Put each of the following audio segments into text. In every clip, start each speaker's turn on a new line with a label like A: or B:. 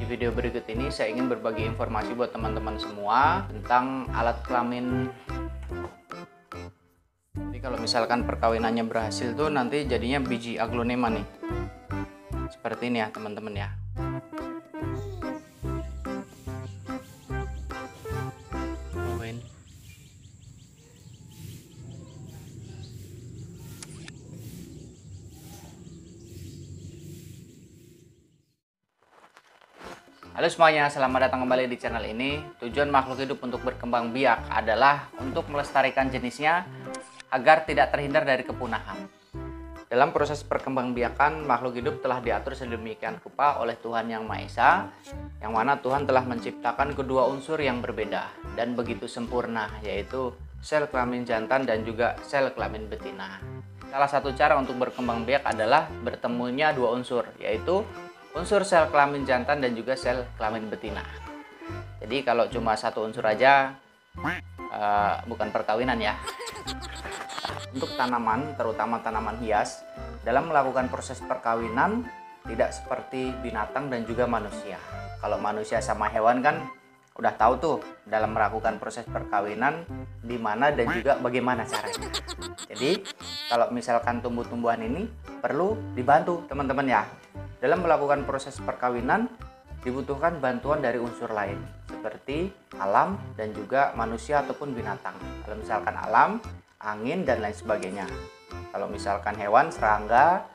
A: video berikut ini saya ingin berbagi informasi buat teman-teman semua tentang alat kelamin. Jadi kalau misalkan perkawinannya berhasil tuh nanti jadinya biji aglonema nih. Seperti ini ya teman-teman ya. Halo semuanya, selamat datang kembali di channel ini. Tujuan makhluk hidup untuk berkembang biak adalah untuk melestarikan jenisnya agar tidak terhindar dari kepunahan. Dalam proses perkembangbiakan, makhluk hidup telah diatur sedemikian rupa oleh Tuhan Yang Maha Esa, yang mana Tuhan telah menciptakan kedua unsur yang berbeda dan begitu sempurna, yaitu sel kelamin jantan dan juga sel kelamin betina. Salah satu cara untuk berkembang biak adalah bertemunya dua unsur, yaitu unsur sel kelamin jantan dan juga sel kelamin betina. Jadi kalau cuma satu unsur aja bukan perkawinan ya. Untuk tanaman, terutama tanaman hias, dalam melakukan proses perkawinan tidak seperti binatang dan juga manusia. Kalau manusia sama hewan kan udah tahu tuh dalam melakukan proses perkawinan di mana dan juga bagaimana caranya. Jadi kalau misalkan tumbuh-tumbuhan ini perlu dibantu teman-teman ya. Dalam melakukan proses perkawinan dibutuhkan bantuan dari unsur lain seperti alam dan juga manusia ataupun binatang. Kalau misalkan alam, angin dan lain sebagainya. Kalau misalkan hewan, serangga,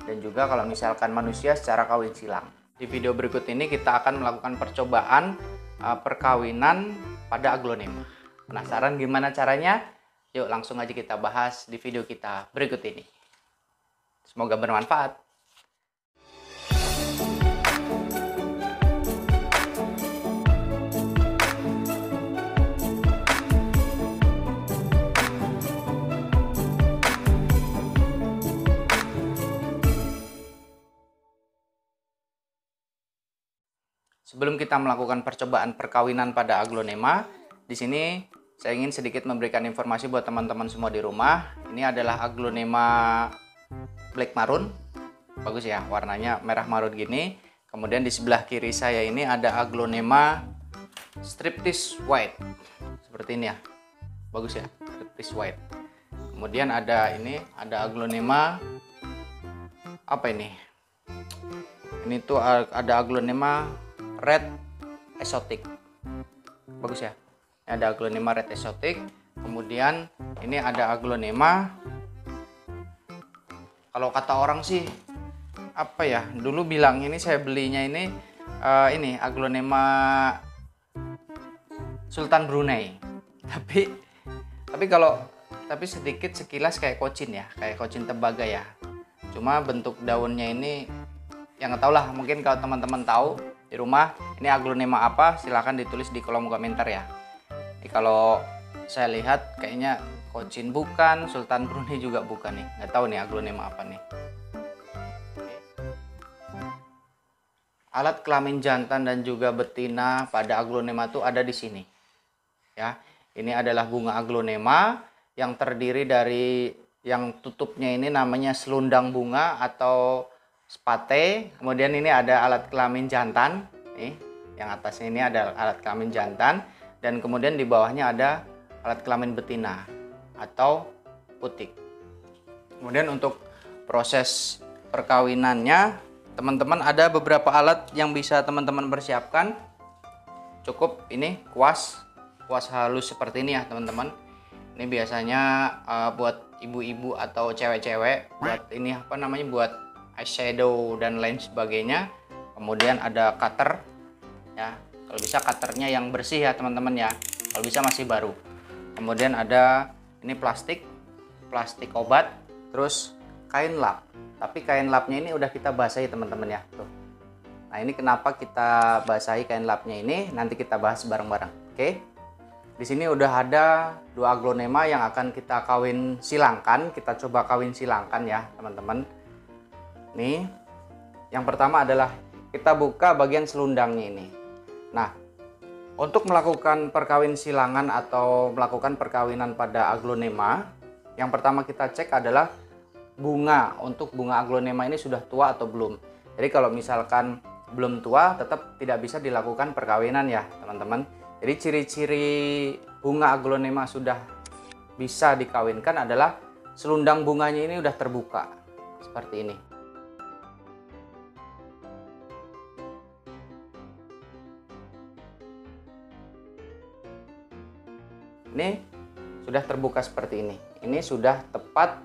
A: dan juga kalau misalkan manusia secara kawin silang. Di video berikut ini kita akan melakukan percobaan perkawinan pada aglonema. Penasaran gimana caranya? Yuk langsung aja kita bahas di video kita berikut ini. Semoga bermanfaat. Sebelum kita melakukan percobaan perkawinan pada aglonema, di sini saya ingin sedikit memberikan informasi buat teman-teman semua di rumah. Ini adalah aglonema black maroon. Bagus ya, warnanya merah marun gini. Kemudian di sebelah kiri saya ini ada aglonema striptease white. Seperti ini ya. Bagus ya, striptease white. Kemudian ada aglonema apa ini? Ini tuh ada aglonema red exotic. Bagus ya. Ini ada aglonema red exotic. Kemudian ini ada aglonema, kalau kata orang sih apa ya, dulu bilang ini saya belinya ini aglonema Sultan Brunei. Tapi sedikit sekilas kayak kocin ya, kayak kocin tembaga ya. Cuma bentuk daunnya ini yang nggak tahu lah, mungkin kalau teman-teman tahu di rumah ini aglonema apa, silahkan ditulis di kolom komentar ya. Jadi kalau saya lihat kayaknya kocin bukan, Sultan Brunei juga bukan nih, nggak tahu nih aglonema apa nih. Alat kelamin jantan dan juga betina pada aglonema itu ada di sini ya. Ini adalah bunga aglonema yang terdiri dari yang tutupnya ini namanya selundang bunga atau spate. Kemudian ini ada alat kelamin jantan nih, yang atasnya ini ada alat kelamin jantan, dan kemudian di bawahnya ada alat kelamin betina atau putik. Kemudian untuk proses perkawinannya, teman-teman ada beberapa alat yang bisa teman-teman persiapkan. Cukup ini kuas halus seperti ini ya teman-teman. Ini biasanya buat ibu-ibu atau cewek-cewek, buat ini apa namanya, buat eyeshadow dan lain sebagainya. Kemudian ada cutter ya, kalau bisa cutternya yang bersih ya teman-teman ya, kalau bisa masih baru. Kemudian ada ini plastik obat, terus kain lap, tapi kain lapnya ini udah kita basahi teman-teman ya tuh. Nah ini kenapa kita basahi kain lapnya ini, nanti kita bahas bareng-bareng. Oke, di sini udah ada dua aglonema yang akan kita kawin silangkan, kita coba kawin silangkan ya teman-teman. Nih, yang pertama adalah kita buka bagian selundangnya ini. Nah, untuk melakukan perkawin silangan atau melakukan perkawinan pada aglonema, yang pertama kita cek adalah bunga. Untuk bunga aglonema ini sudah tua atau belum. Jadi kalau misalkan belum tua tetap tidak bisa dilakukan perkawinan ya teman-teman. Jadi ciri-ciri bunga aglonema sudah bisa dikawinkan adalah selundang bunganya ini udah terbuka seperti ini. Ini sudah terbuka seperti ini. Ini sudah tepat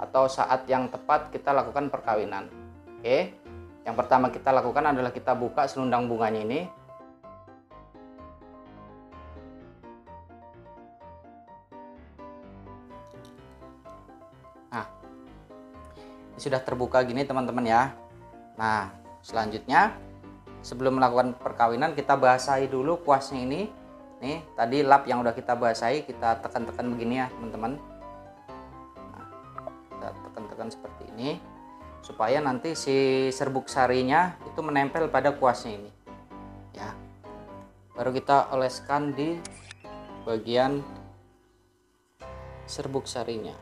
A: atau saat yang tepat kita lakukan perkawinan. Oke. Yang pertama kita lakukan adalah kita buka selundang bunganya ini. Nah, ini sudah terbuka gini teman-teman ya. Nah, selanjutnya sebelum melakukan perkawinan kita basahi dulu kuasnya ini. Nih, tadi lap yang udah kita basahi, kita tekan-tekan begini ya, teman-teman. Nah, kita tekan-tekan seperti ini supaya nanti si serbuk sarinya itu menempel pada kuasnya ini. Ya. Baru kita oleskan di bagian serbuk sarinya.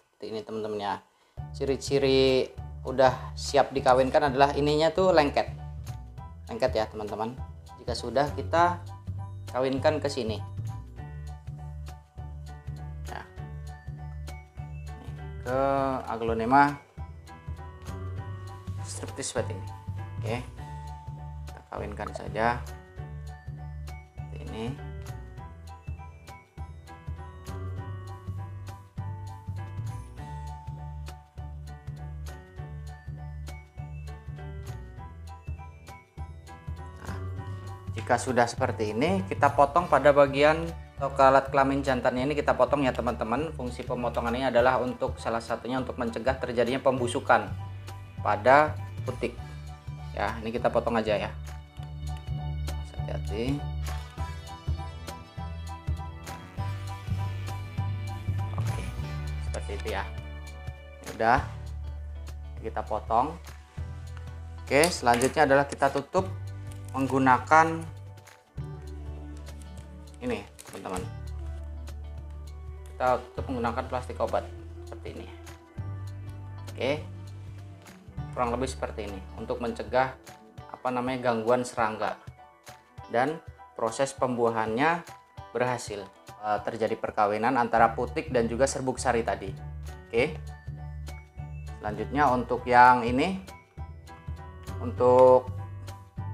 A: Seperti ini teman-teman ya. Ciri-ciri udah siap dikawinkan adalah ininya tuh lengket ya teman-teman. Jika sudah, kita kawinkan ke sini ya, ke aglonema striptis seperti ini. Oke, kita kawinkan saja seperti ini. Jika sudah seperti ini, kita potong pada bagian atau ke alat kelamin jantannya ini kita potong ya teman-teman. Fungsi pemotongan ini adalah untuk salah satunya untuk mencegah terjadinya pembusukan pada putik. Ya, ini kita potong aja ya. Hati-hati. Oke, seperti itu ya. Udah, kita potong. Oke, selanjutnya adalah kita tutup menggunakan ini teman-teman. Kita tutup menggunakan plastik obat seperti ini. Oke, kurang lebih seperti ini untuk mencegah gangguan serangga, dan proses pembuahannya berhasil. Terjadi perkawinan antara putik dan juga serbuk sari tadi. Oke, selanjutnya untuk yang ini, untuk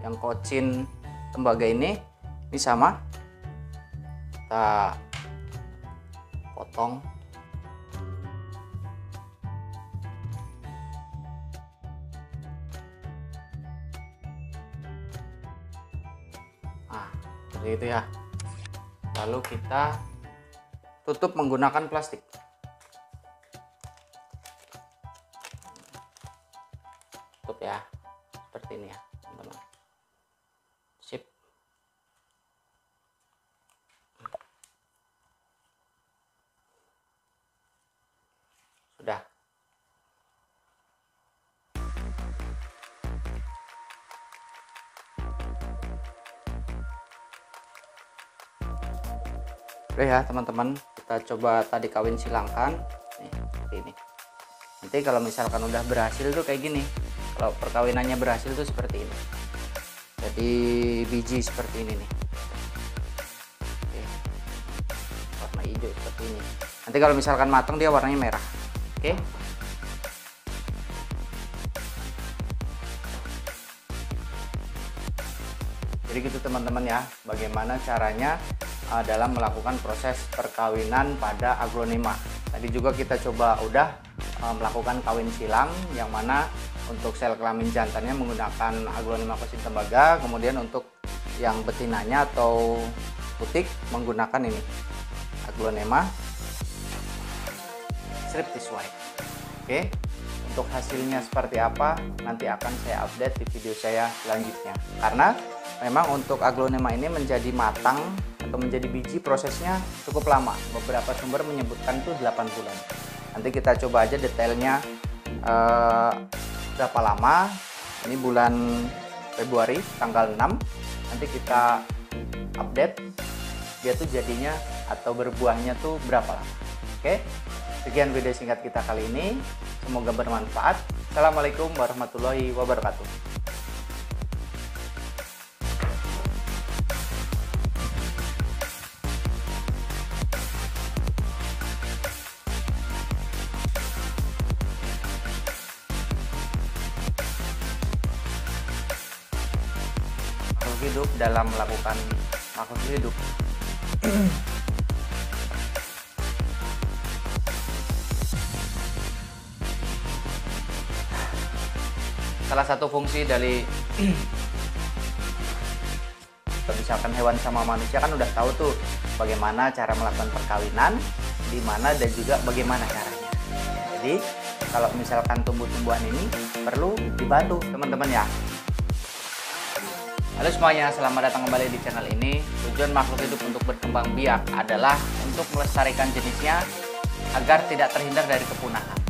A: yang kocin tembaga ini sama, kita potong. Nah, seperti itu ya. Lalu kita tutup menggunakan plastik. Tutup ya, seperti ini ya teman-teman. Sip. Sudah. Oke ya teman-teman, kita coba tadi kawin silangkan nih, seperti ini. Nanti kalau misalkan udah berhasil tuh kayak gini. Kalau perkawinannya berhasil tuh seperti ini. Jadi biji seperti ini nih. Oke. Warna hijau seperti ini. Nanti kalau misalkan matang dia warnanya merah. Oke. Jadi gitu teman-teman ya, bagaimana caranya dalam melakukan proses perkawinan pada aglonema. Tadi juga kita coba udah melakukan kawin silang, yang mana untuk sel kelamin jantannya menggunakan aglonema kocin tembaga, kemudian untuk yang betinanya atau putik menggunakan ini aglonema striptis white. Oke, untuk hasilnya seperti apa nanti akan saya update di video saya selanjutnya, karena memang untuk aglonema ini menjadi matang atau menjadi biji prosesnya cukup lama. Beberapa sumber menyebutkan itu 8 bulan. Nanti kita coba aja detailnya berapa lama. Ini bulan Februari tanggal 6. Nanti kita update dia tuh jadinya atau berbuahnya tuh berapa lama. Oke. Sekian video singkat kita kali ini, semoga bermanfaat. Assalamualaikum warahmatullahi wabarakatuh. Makhluk hidup dalam melakukan makhluk hidup. Salah satu fungsi dari misalkan hewan sama manusia kan udah tahu tuh bagaimana cara melakukan perkawinan, di mana dan juga bagaimana caranya. Jadi kalau misalkan tumbuh-tumbuhan ini perlu dibantu teman-teman ya. Halo semuanya, selamat datang kembali di channel ini. Tujuan makhluk hidup untuk berkembang biak adalah untuk melestarikan jenisnya agar tidak terhindar dari kepunahan.